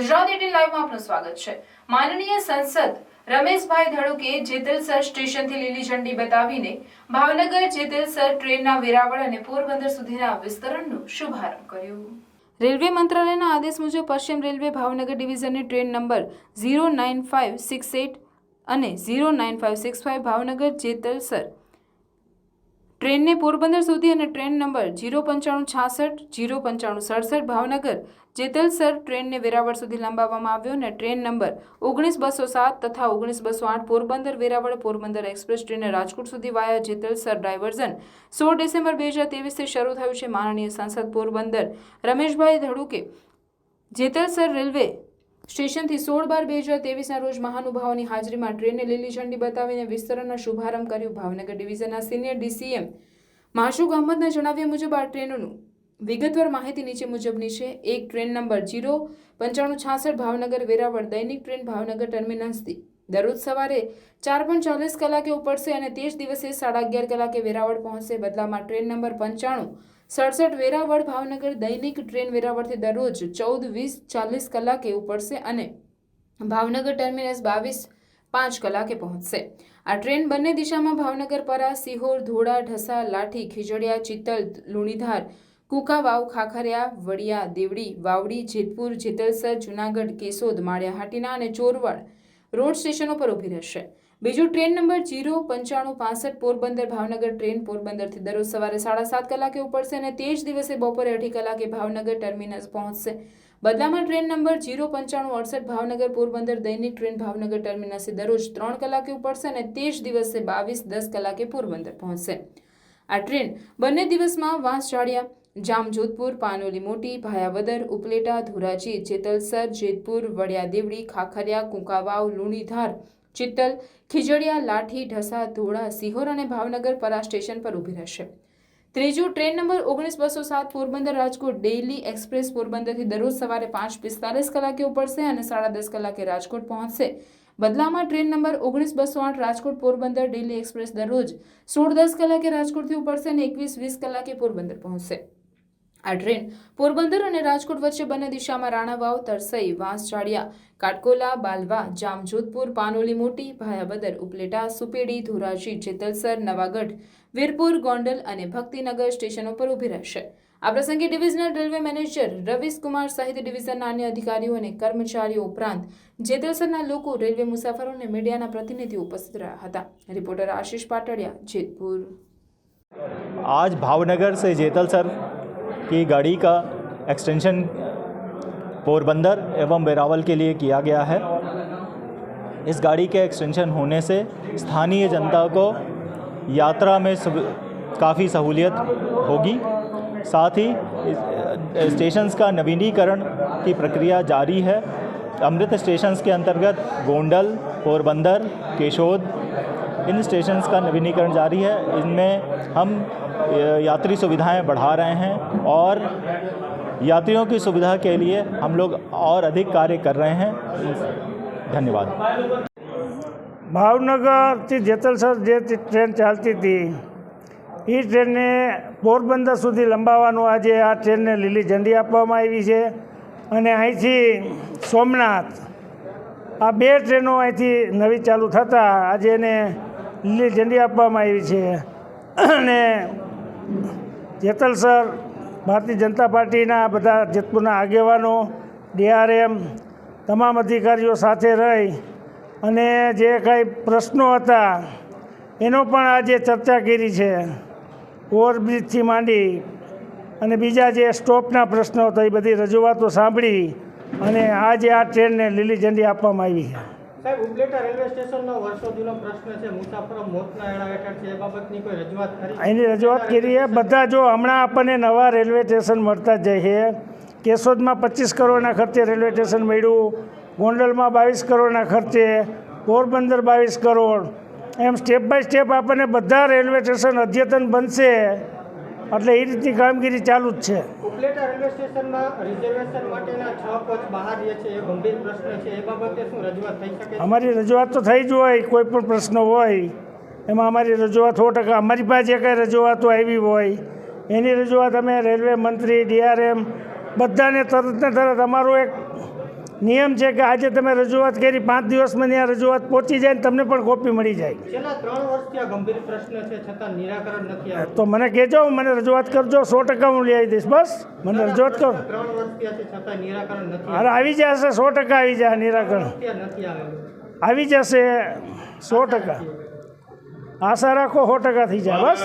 ગુજરાત 18 લાઈવમાં આપનું સ્વાગત છે। માનનીય સંસદ રમેશભાઈ ધડુકે જેતલસર સ્ટેશનથી લીલી ઝંડી બતાવીને ભાવનગર જેતલસર ટ્રેનના વેરાવળ અને પોરબંદર સુધીના વિસ્તરણનો શુભારંભ કર્યો। રેલવે મંત્રાલયના આદેશ મુજબ પશ્ચિમ રેલવે ભાવનગર ડિવિઝનની ટ્રેન નંબર 09568 અને 09565 ભાવનગર જેતલસર ટ્રેનને પોરબંદર સુધી અને ટ્રેન નંબર 09566 09567 ભાવનગર જેતલસર ટ્રેનને વેરાવળ સુધી લંબાવવામાં આવ્યો અને ટ્રેન નંબર 19207 તથા 19208 પોરબંદર વેરાવળ પોરબંદર એક્સપ્રેસ ટ્રેન રાજકોટ સુધી વાયા જેતલસર ડાયવર્ઝન 16 ડિસેમ્બર 2023થી શરૂ થયું છે। માનનીય સાંસદ પોરબંદર રમેશભાઈ ધડુકે જેતલસર રેલવે સ્ટેશનથી 16/12/2023ના રોજ મહાનુભાવોની હાજરીમાં ટ્રેનને લીલી ઝંડી બતાવીને વિસ્તરણનો શુભારંભ કર્યો। ભાવનગર ડિવિઝનના સિનિયર ડીસીએમ માશુક અહમદના જણાવ્યા મુજબ આ ટ્રેનોનું વિગતવાર માહિતી નીચે મુજબની છે। એક ટ્રેન નંબર 09566 ભાવનગર વેરાવળ દૈનિક ટ્રેન ભાવનગર ટર્મિનસથી દરરોજ સવારે 4:40 કલાકે ઉપડશે અને તે જ દિવસે 11:30 કલાકે વેરાવળ પહોંચશે। બદલામાં ટ્રેન નંબર 9567 વેરાવળ ભાવનગર દૈનિક ટ્રેન વેરાવળથી દરરોજ 14:20 કલાકે ઉપડશે અને ભાવનગર ટર્મિનસ 22:05 કલાકે પહોંચશે। આ ટ્રેન બંને દિશામાં ભાવનગર પરા સિહોર ધોળા ઢસા લાઠી ખીજડીયા ચિત્તલ લુણીધાર કુકાવાવ ખાખરિયા વડિયા દેવડી વાવડી જેતપુર જેતલસર જૂનાગઢ કેશોદ માળિયાહાટીના અને ચોરવાડ રોડ સ્ટેશનો પર ઊભી રહેશે। બીજું train number 09565 Porbandar Bhavnagar train પોરબંદરથી દરરોજ સવારે 7:30 કલાકે ઉપડશે અને તે જ દિવસે બપોરે 2:30 કલાકે ભાવનગર ટર્મિનસ પહોંચશે। બદલામાં ટ્રેન નંબર 09568 ભાવનગર પોરબંદર દૈનિક ટ્રેન ભાવનગર ટર્મિનસથી દરરોજ 3 કલાકે ઉપડશે અને તે જ દિવસે 22:10 કલાકે પોરબંદર પહોંચશે। આ ટ્રેન બંને દિવસમાં વાંસજાળિયા જામજોધપુર પાનોલી મોટી ભાયાવદર ઉપલેટા ધોરાજી જેતલસર જેતપુર વડિયા દેવડી ખાખરિયા કુંકાવાવ લુણીધાર ચિત્તલ ખીજડીયા લાઠી ઢસા ધોળા સિહોર અને ભાવનગર પરા સ્ટેશન પર ઊભી રહેશે। ત્રીજું train number 19207 Porbandar Rajkot daily express પોરબંદરથી દરરોજ સવારે 5:45 કલાકે ઉપડશે અને 10:30 કલાકે રાજકોટ પહોંચશે। બદલામાં train number 19208 Rajkot Porbandar daily express દરરોજ 16:10 કલાકે રાજકોટથી ઉપડશે અને 21:20 કલાકે પોરબંદર પહોંચશે। આ ટ્રેન પોરબંદર અને રાજકોટ વચ્ચે બંને દિશામાં રાણાવાવ તરસઈ વાંસજાળિયા કાટકોલા બાલવા જામજોધપુર પાનોલી મોટી ભાયાવદર ઉપલેટા સુપેડી ધોરાજી જેતલસર નવાગઢ વીરપુર ગોંડલ અને ભક્તિનગર સ્ટેશનો પર ઊભી રહેશે। આ પ્રસંગે divisional railway manager Ravish Kumar સહિત ડિવિઝનના અન્ય અધિકારીઓ અને કર્મચારીઓ ઉપરાંત જેતલસરના લોકો રેલવે મુસાફરો અને મીડિયાના પ્રતિનિધિઓ ઉપસ્થિત રહ્યા હતા। રિપોર્ટર આશીષ પાટડિયા જેતપુર। आज भावनगर से जेतलसर की गाड़ी का एक्सटेंशन पोरबंदर एवं वेरावल के लिए किया गया है। इस गाड़ी के एक्सटेंशन होने से स्थानीय जनता को यात्रा में काफ़ी सहूलियत होगी। साथ ही स्टेशंस का नवीनीकरण की प्रक्रिया जारी है। अमृत स्टेशंस के अंतर्गत गोंडल पोरबंदर केशोद इन स्टेशंस का नवीनीकरण जारी है। इनमें हम यात्री सुविधाएं बढ़ा रहे हैं और यात्रियों की सुविधा के लिए हम लोग और अधिक कार्य कर रहे हैं। धन्यवाद। ભાવનગરથી જેતલસર જે ટ્રેન ચાલતી હતી એ ટ્રેનને પોરબંદર સુધી લંબાવવાનું આજે આ ટ્રેનને લીલી ઝંડી આપવામાં આવી છે અને અહીંથી સોમનાથ આ બે ટ્રેનો અહીંથી નવી ચાલુ થતાં આજે એને લીલી ઝંડી આપવામાં આવી છે અને જેતલસર ભારતીય જનતા પાર્ટીના બધા જેતપુરના આગેવાનો ડીઆરએમ તમામ અધિકારીઓ સાથે રહી અને જે કાંઈ પ્રશ્નો હતા એનો પણ આજે ચર્ચા કરી છે। ઓવરબ્રિજથી માંડી અને બીજા જે સ્ટોપના પ્રશ્નો હતા એ બધી રજૂઆતો સાંભળી અને આજે આ ટ્રેનને લીલી ઝંડી આપવામાં આવી છે। સાહેબ, ઉપલેટા રેલવે સ્ટેશનનો વર્ષો જૂનો પ્રશ્ન છે, મુસાફરો મોતના એળા હેઠળ છે, એ બાબતની કોઈ રજૂઆત કરી? એની રજૂઆત કરી છે બધા। જો હમણાં આપણને નવા રેલવે સ્ટેશન મળતા જ જાય છે। કેશોદમાં 25 કરોડના ખર્ચે રેલવે સ્ટેશન મળ્યું, ગોંડલમાં 22 કરોડના ખર્ચે, પોરબંદર 22 કરોડ, એમ સ્ટેપ બાય સ્ટેપ આપણને બધા રેલવે સ્ટેશન અદ્યતન બનશે એટલે એ રીતની કામગીરી ચાલુ જ છે। ઉપલેટા રેલવે સ્ટેશનમાં રિઝર્વેશન માટેના 6 કોચ બહાર રહે છે, એ ગંભીર પ્રશ્ન છે, એ બાબતે શું રજૂઆત થઈ શકે? અમારી રજૂઆત તો થઈ જ હોય, કોઈ પણ પ્રશ્ન હોય એમાં અમારી રજૂઆત 100%। અમારી પાસે જે કાંઈ રજૂઆતો આવી હોય એની રજૂઆત અમે રેલવે મંત્રી ડીઆરએમ બધાને તરત ને તરત અમારું એક નિયમ છે કે આજે તમે રજૂઆત કરી 5 દિવસમાં ત્યાં રજૂઆત પહોંચી જાય ને તમને પણ કોપી મળી જાય. છેલ્લા 3 વર્ષથી આ ગંભીર પ્રશ્ન છે છતાં નિરાકરણ નથી આવ્યું. તો મને કહેજો, મને રજૂઆત કરજો, 100% હું લઈ આવી દઈશ. બસ મને રજૂઆત કરો. 3 વર્ષથી આ છે છતાં નિરાકરણ નથી અરે આવી જશે, 100% આવી જાય નિરાકરણ. નથી આવેલું. આવી જશે 100%. આશા રાખો 100% થઈ જાય. બસ.